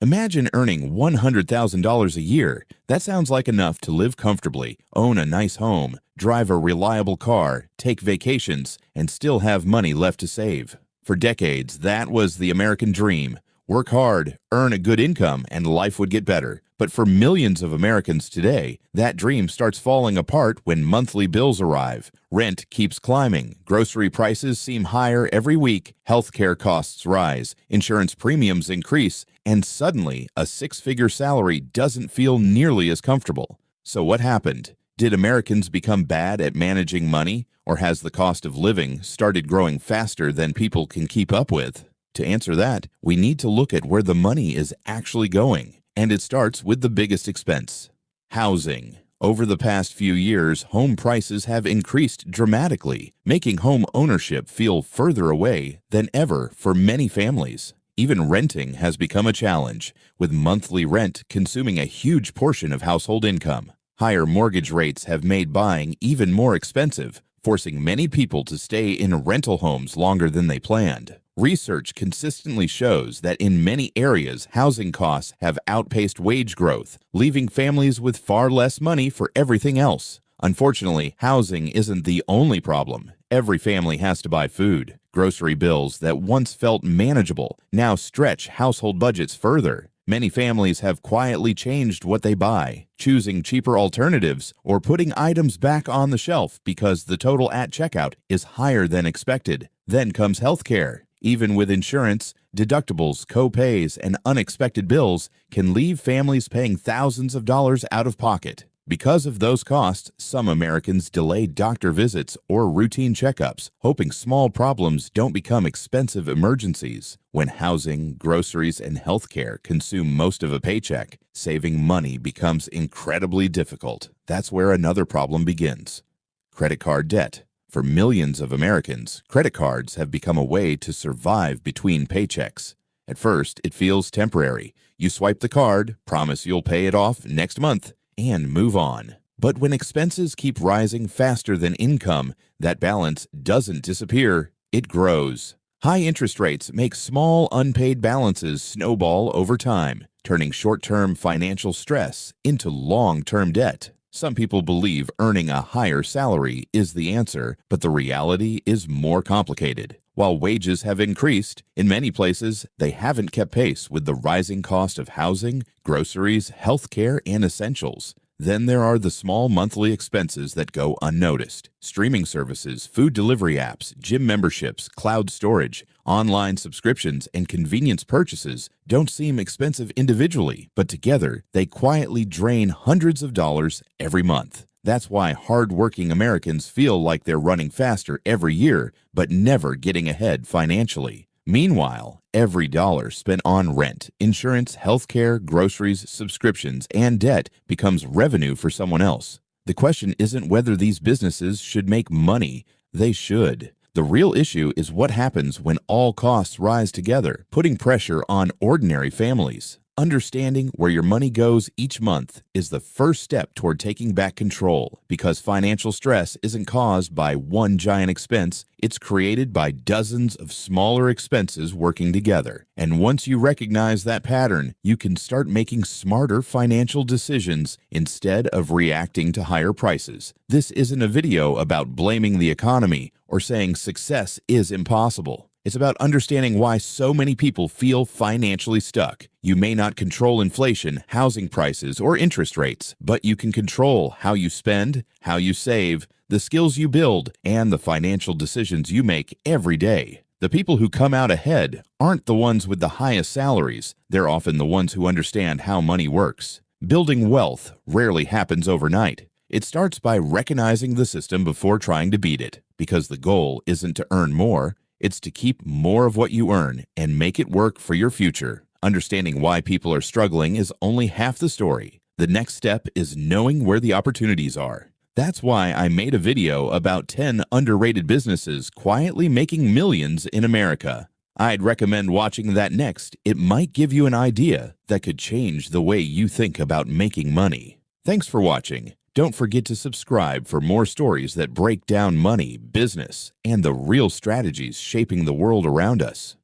Imagine earning $100,000 a year. That sounds like enough to live comfortably, own a nice home, drive a reliable car, take vacations, and still have money left to save. For decades, that was the American dream. Work hard, earn a good income, and life would get better. But for millions of Americans today, that dream starts falling apart when monthly bills arrive. Rent keeps climbing, grocery prices seem higher every week, healthcare costs rise, insurance premiums increase, and suddenly a six-figure salary doesn't feel nearly as comfortable. So what happened? Did Americans become bad at managing money, or has the cost of living started growing faster than people can keep up with? To answer that, we need to look at where the money is actually going, and it starts with the biggest expense: housing. Over the past few years, home prices have increased dramatically, making home ownership feel further away than ever for many families. Even renting has become a challenge, with monthly rent consuming a huge portion of household income. Higher mortgage rates have made buying even more expensive, forcing many people to stay in rental homes longer than they planned. Research consistently shows that in many areas, housing costs have outpaced wage growth, leaving families with far less money for everything else. Unfortunately, housing isn't the only problem. Every family has to buy food. Grocery bills that once felt manageable now stretch household budgets further. Many families have quietly changed what they buy, choosing cheaper alternatives or putting items back on the shelf because the total at checkout is higher than expected. Then comes healthcare. Even with insurance, deductibles, co-pays, and unexpected bills can leave families paying thousands of dollars out of pocket. Because of those costs, some Americans delay doctor visits or routine checkups, hoping small problems don't become expensive emergencies. When housing, groceries, and healthcare consume most of a paycheck, saving money becomes incredibly difficult. That's where another problem begins: credit card debt. For millions of Americans, credit cards have become a way to survive between paychecks. At first, it feels temporary. You swipe the card, promise you'll pay it off next month, and move on. But when expenses keep rising faster than income, that balance doesn't disappear, it grows. High interest rates make small unpaid balances snowball over time, turning short-term financial stress into long-term debt. Some people believe earning a higher salary is the answer, but the reality is more complicated. While wages have increased, in many places, they haven't kept pace with the rising cost of housing, groceries, healthcare, and essentials. Then there are the small monthly expenses that go unnoticed: streaming services, food delivery apps, gym memberships, cloud storage, online subscriptions, and convenience purchases don't seem expensive individually, but together they quietly drain hundreds of dollars every month. That's why hard-working Americans feel like they're running faster every year, but never getting ahead financially. Meanwhile, every dollar spent on rent, insurance, healthcare, groceries, subscriptions, and debt becomes revenue for someone else. The question isn't whether these businesses should make money. They should. The real issue is what happens when all costs rise together, putting pressure on ordinary families. Understanding where your money goes each month is the first step toward taking back control, because financial stress isn't caused by one giant expense, it's created by dozens of smaller expenses working together. And once you recognize that pattern, you can start making smarter financial decisions instead of reacting to higher prices. This isn't a video about blaming the economy or saying success is impossible. It's about understanding why so many people feel financially stuck. You may not control inflation, housing prices, or interest rates, but you can control how you spend, how you save, the skills you build, and the financial decisions you make every day. The people who come out ahead aren't the ones with the highest salaries. They're often the ones who understand how money works. Building wealth rarely happens overnight. It starts by recognizing the system before trying to beat it, because the goal isn't to earn more. It's to keep more of what you earn and make it work for your future. Understanding why people are struggling is only half the story. The next step is knowing where the opportunities are. That's why I made a video about 10 underrated businesses quietly making millions in America. I'd recommend watching that next. It might give you an idea that could change the way you think about making money. Thanks for watching. Don't forget to subscribe for more stories that break down money, business, and the real strategies shaping the world around us.